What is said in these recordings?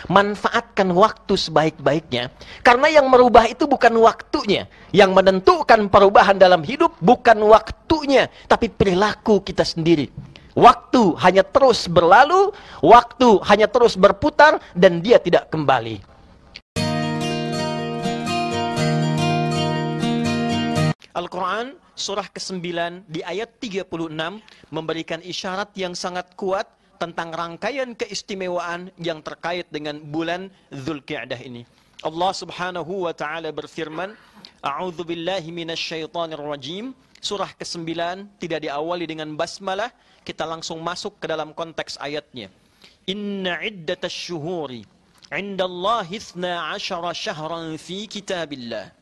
manfaatkan waktu sebaik-baiknya. Karena yang merubah itu bukan waktunya. Yang menentukan perubahan dalam hidup bukan waktunya, tapi perilaku kita sendiri. Waktu hanya terus berlalu, waktu hanya terus berputar, dan dia tidak kembali. Al-Quran surah ke-9 di ayat 36 memberikan isyarat yang sangat kuat tentang rangkaian keistimewaan yang terkait dengan bulan Dzulqa'dah ini. Allah Subhanahu wa taala berfirman, A'udzu billahi minasyaitonir rajim. Surah ke-9 tidak diawali dengan basmalah, kita langsung masuk ke dalam konteks ayatnya. Inna iddatasy syuhuri 'indallahi 12 syahran fi kitabillah.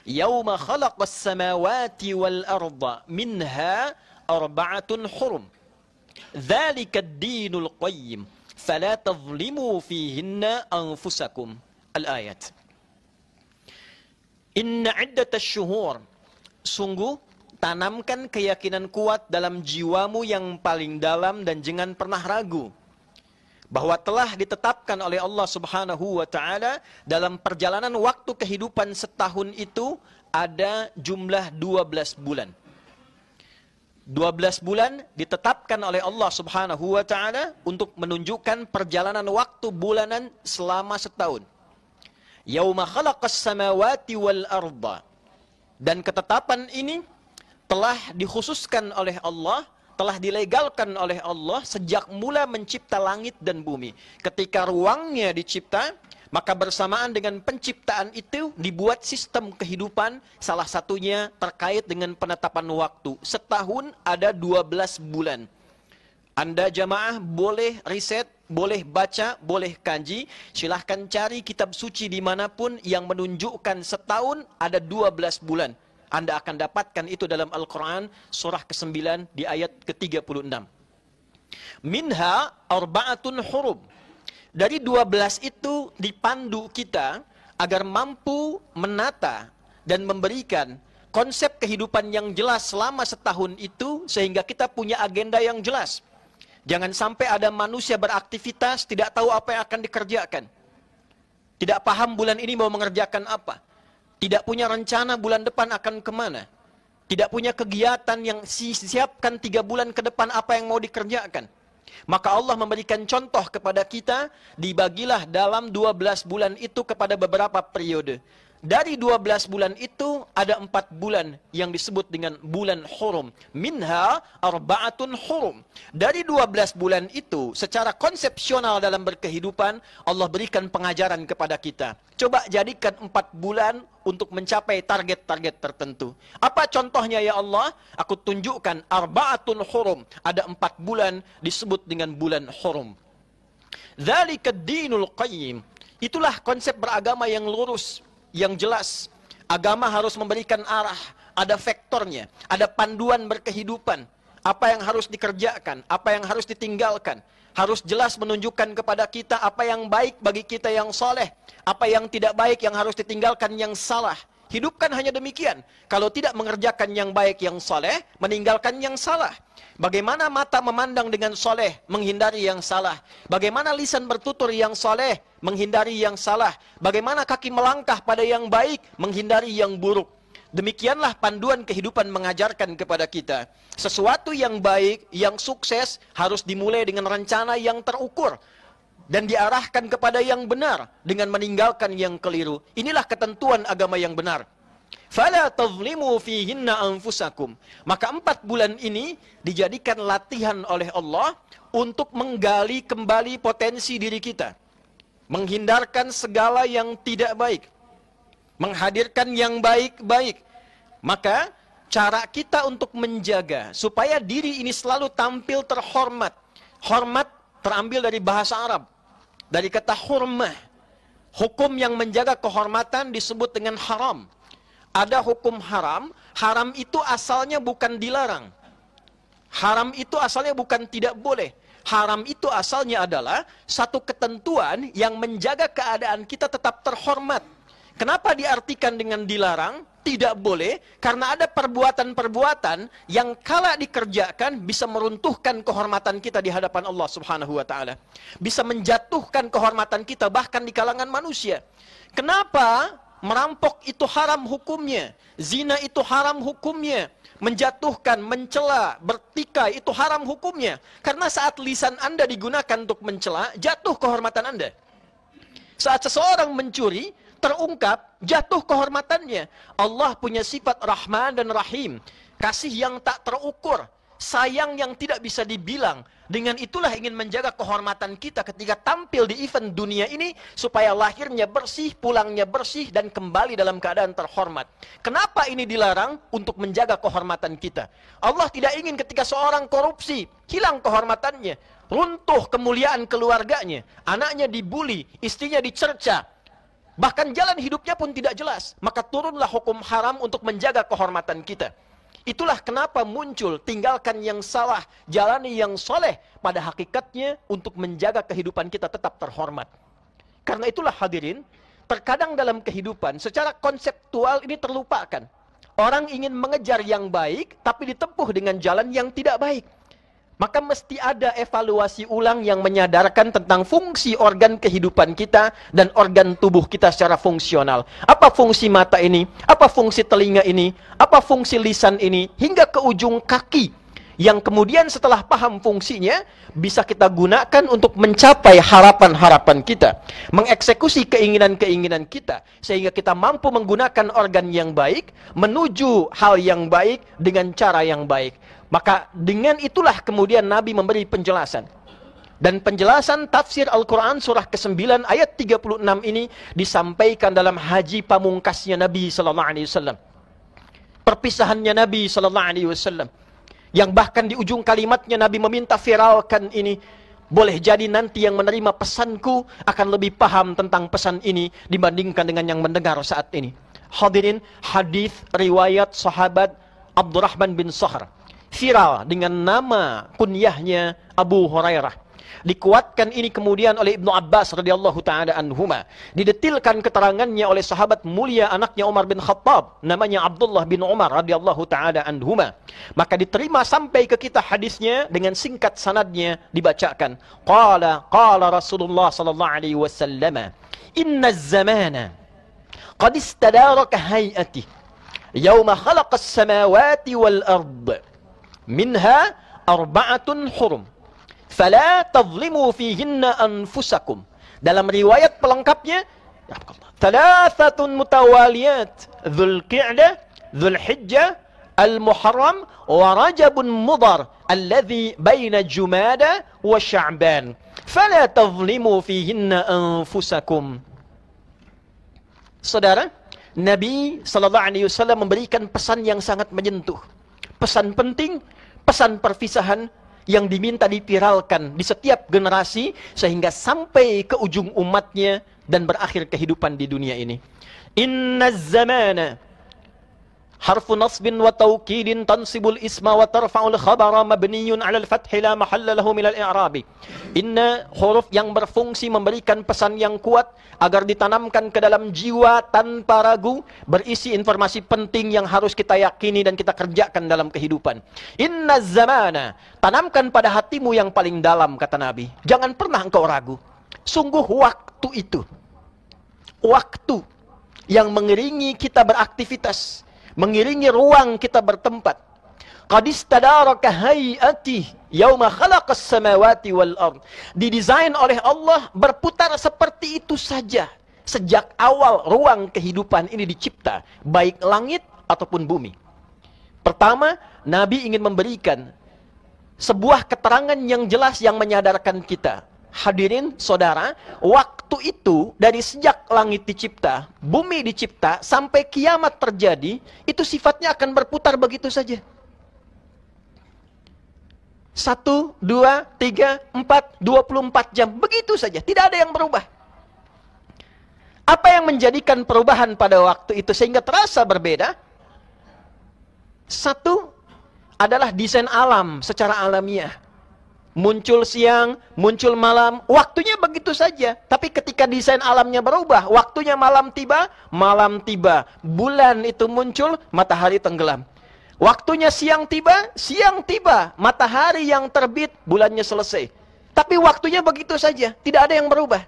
Yauma khalaqas samawati wal arda minha arba'atun hurum. Dzalika ad-dinul qayyim fala tadhlimu fihinna anfusakum. Al-ayat. Inna iddatasy syuhur, sungguh tanamkan keyakinan kuat dalam jiwamu yang paling dalam dan jangan pernah ragu bahwa telah ditetapkan oleh Allah Subhanahu wa taala dalam perjalanan waktu kehidupan setahun itu ada jumlah 12 bulan. 12 bulan ditetapkan oleh Allah Subhanahu wa taala untuk menunjukkan perjalanan waktu bulanan selama setahun. Yauma khalaqas samawati wal arda. Dan ketetapan ini telah dikhususkan oleh Allah, telah dilegalkan oleh Allah sejak mula mencipta langit dan bumi. Ketika ruangnya dicipta, maka bersamaan dengan penciptaan itu dibuat sistem kehidupan, salah satunya terkait dengan penetapan waktu. Setahun ada 12 bulan. Anda jamaah boleh riset, boleh baca, boleh kaji. Silahkan cari kitab suci dimanapun yang menunjukkan setahun ada 12 bulan. Anda akan dapatkan itu dalam Al-Quran surah ke-9 di ayat ke-36. Minha arba'atun hurum. Dari 12 itu dipandu kita agar mampu menata dan memberikan konsep kehidupan yang jelas selama setahun itu sehingga kita punya agenda yang jelas. Jangan sampai ada manusia beraktivitas tidak tahu apa yang akan dikerjakan. Tidak paham bulan ini mau mengerjakan apa. Tidak punya rencana bulan depan akan kemana. Tidak punya kegiatan yang disiapkan 3 bulan ke depan apa yang mau dikerjakan. Maka Allah memberikan contoh kepada kita, dibagilah dalam 12 bulan itu kepada beberapa periode. Dari 12 bulan itu ada 4 bulan yang disebut dengan bulan hurum. Minha arba'atun hurum. Dari 12 bulan itu secara konsepsional dalam berkehidupan Allah berikan pengajaran kepada kita. Coba jadikan 4 bulan untuk mencapai target-target tertentu. Apa contohnya ya Allah? Aku tunjukkan arba'atun hurum. Ada 4 bulan disebut dengan bulan hurum. Dzalika ad-dinul qayyim. Itulah konsep beragama yang lurus, yang jelas. Agama harus memberikan arah, ada vektornya, ada panduan berkehidupan. Apa yang harus dikerjakan, apa yang harus ditinggalkan. Harus jelas menunjukkan kepada kita apa yang baik bagi kita yang soleh, apa yang tidak baik yang harus ditinggalkan yang salah. Hidupkan hanya demikian. Kalau tidak mengerjakan yang baik yang soleh, meninggalkan yang salah. Bagaimana mata memandang dengan soleh, menghindari yang salah. Bagaimana lisan bertutur yang soleh, menghindari yang salah. Bagaimana kaki melangkah pada yang baik, menghindari yang buruk. Demikianlah panduan kehidupan mengajarkan kepada kita. Sesuatu yang baik, yang sukses, harus dimulai dengan rencana yang terukur. Dan diarahkan kepada yang benar dengan meninggalkan yang keliru. Inilah ketentuan agama yang benar. Fala tadhlimu fihinna anfusakum. Maka 4 bulan ini dijadikan latihan oleh Allah untuk menggali kembali potensi diri kita. Menghindarkan segala yang tidak baik. Menghadirkan yang baik-baik. Maka cara kita untuk menjaga supaya diri ini selalu tampil terhormat. Hormat terambil dari bahasa Arab. Dari kata hurmah. Hukum yang menjaga kehormatan disebut dengan haram. Ada hukum haram. Haram itu asalnya bukan dilarang. Haram itu asalnya bukan tidak boleh. Haram itu asalnya adalah satu ketentuan yang menjaga keadaan kita tetap terhormat. Kenapa diartikan dengan dilarang? Tidak boleh, karena ada perbuatan-perbuatan yang kala dikerjakan bisa meruntuhkan kehormatan kita di hadapan Allah Subhanahu wa taala. Bisa menjatuhkan kehormatan kita bahkan di kalangan manusia. Kenapa merampok itu haram hukumnya? Zina itu haram hukumnya. Menjatuhkan, mencela, bertikai itu haram hukumnya. Karena saat lisan Anda digunakan untuk mencela, jatuh kehormatan Anda. Saat seseorang mencuri, terungkap, jatuh kehormatannya. Allah punya sifat Rahman dan Rahim. Kasih yang tak terukur. Sayang yang tidak bisa dibilang. Dengan itulah ingin menjaga kehormatan kita ketika tampil di event dunia ini. Supaya lahirnya bersih, pulangnya bersih, dan kembali dalam keadaan terhormat. Kenapa ini dilarang? Untuk menjaga kehormatan kita. Allah tidak ingin ketika seorang korupsi, hilang kehormatannya. Runtuh kemuliaan keluarganya. Anaknya dibuli, istrinya dicerca. Bahkan jalan hidupnya pun tidak jelas. Maka turunlah hukum haram untuk menjaga kehormatan kita. Itulah kenapa muncul tinggalkan yang salah, jalani yang soleh. Pada hakikatnya untuk menjaga kehidupan kita tetap terhormat. Karena itulah hadirin, terkadang dalam kehidupan secara konseptual ini terlupakan. Orang ingin mengejar yang baik, tapi ditempuh dengan jalan yang tidak baik. Maka mesti ada evaluasi ulang yang menyadarkan tentang fungsi organ kehidupan kita dan organ tubuh kita secara fungsional. Apa fungsi mata ini? Apa fungsi telinga ini? Apa fungsi lisan ini? Hingga ke ujung kaki. Yang kemudian setelah paham fungsinya, bisa kita gunakan untuk mencapai harapan-harapan kita. Mengeksekusi keinginan-keinginan kita. Sehingga kita mampu menggunakan organ yang baik, menuju hal yang baik dengan cara yang baik. Maka dengan itulah kemudian Nabi memberi penjelasan. Dan penjelasan tafsir Al-Quran surah ke-9 ayat 36 ini disampaikan dalam haji pamungkasnya Nabi SAW. Perpisahannya Nabi SAW. Yang bahkan di ujung kalimatnya Nabi meminta viralkan ini. Boleh jadi nanti yang menerima pesanku akan lebih paham tentang pesan ini dibandingkan dengan yang mendengar saat ini. Hadirin, hadis riwayat sahabat Abdurrahman bin Sahr. Viral dengan nama kunyahnya Abu Hurairah. Dikuatkan ini kemudian oleh Ibnu Abbas radhiyallahu taala anhuma. Didetilkan keterangannya oleh sahabat mulia anaknya Umar bin Khattab, namanya Abdullah bin Umar radhiyallahu taala anhuma. Maka diterima sampai ke kita hadisnya dengan singkat sanadnya dibacakan. Qala Rasulullah sallallahu alaihi wasallam, "Inna az-zamana qad istadaraka hay'ati yawma khalaqa as-samawati wal ard." Minha arba'atun hurum. Fala tadhlimu fihinna anfusakum. Dalam riwayat pelengkapnya, thalathatun mutawaliyat. Dhul Qi'dah, Dhul Hijjah, Al-Muharram, wa Rajabun Mudhar. Alladhi baina Jumada wa Sya'ban. Fala tadhlimu fihinna anfusakum. Saudara, Nabi SAW memberikan pesan yang sangat menyentuh. Pesan penting, pesan perpisahan yang diminta dipiralkan di setiap generasi sehingga sampai ke ujung umatnya dan berakhir kehidupan di dunia ini. Inna zamana harfu nasbin wa tawkidin tansibul isma wa tarfa'ul khabara mabniyun 'alal fathi la mahalla lahu minal i'rabi. Inna huruf yang berfungsi memberikan pesan yang kuat agar ditanamkan ke dalam jiwa tanpa ragu, berisi informasi penting yang harus kita yakini dan kita kerjakan dalam kehidupan. Inna zamana, tanamkan pada hatimu yang paling dalam, kata Nabi. Jangan pernah engkau ragu. Sungguh waktu itu, waktu yang mengiringi kita beraktivitas, mengiringi ruang kita bertempat. Qad istadaraka hay'ati yauma khalaqas samawati wal ard. Didesain oleh Allah berputar seperti itu saja. Sejak awal ruang kehidupan ini dicipta, baik langit ataupun bumi. Pertama, Nabi ingin memberikan sebuah keterangan yang jelas yang menyadarkan kita. Hadirin saudara, waktu itu dari sejak langit dicipta, bumi dicipta, sampai kiamat terjadi, itu sifatnya akan berputar begitu saja. 1, 2, 3, 4, 24 jam, begitu saja, tidak ada yang berubah. Apa yang menjadikan perubahan pada waktu itu sehingga terasa berbeda? Satu adalah desain alam secara alamiah. muncul siang, muncul malam, waktunya begitu saja. Tapi ketika desain alamnya berubah, waktunya malam tiba, bulan itu muncul, matahari tenggelam. Waktunya siang tiba, matahari yang terbit, bulannya selesai. Tapi waktunya begitu saja, tidak ada yang berubah.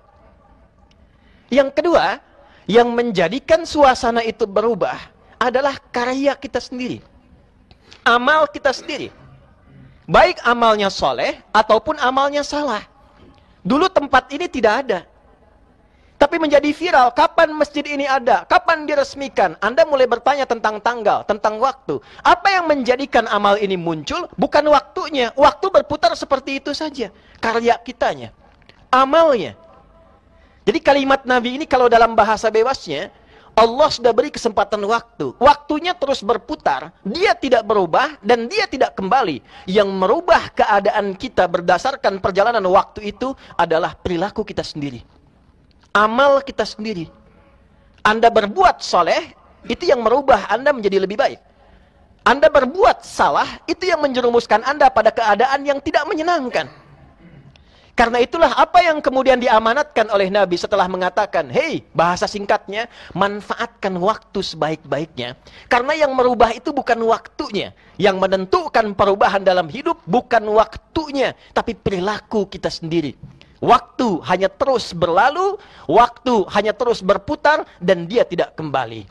Yang kedua, yang menjadikan suasana itu berubah adalah karya kita sendiri. Amal kita sendiri. Baik amalnya soleh ataupun amalnya salah. Dulu tempat ini tidak ada, tapi menjadi viral. Kapan masjid ini ada? Kapan diresmikan? Anda mulai bertanya tentang tanggal, tentang waktu. Apa yang menjadikan amal ini muncul? Bukan waktunya. Waktu berputar seperti itu saja. Karya kitanya, amalnya. Jadi kalimat Nabi ini kalau dalam bahasa bebasnya, Allah sudah beri kesempatan waktu. Waktunya terus berputar. Dia tidak berubah dan dia tidak kembali. Yang merubah keadaan kita berdasarkan perjalanan waktu itu adalah perilaku kita sendiri. Amal kita sendiri. Anda berbuat soleh, itu yang merubah Anda menjadi lebih baik. Anda berbuat salah, itu yang menjerumuskan Anda pada keadaan yang tidak menyenangkan. Karena itulah apa yang kemudian diamanatkan oleh Nabi setelah mengatakan, hei, bahasa singkatnya, manfaatkan waktu sebaik-baiknya. Karena yang merubah itu bukan waktunya. Yang menentukan perubahan dalam hidup bukan waktunya, tapi perilaku kita sendiri. Waktu hanya terus berlalu, waktu hanya terus berputar, dan dia tidak kembali.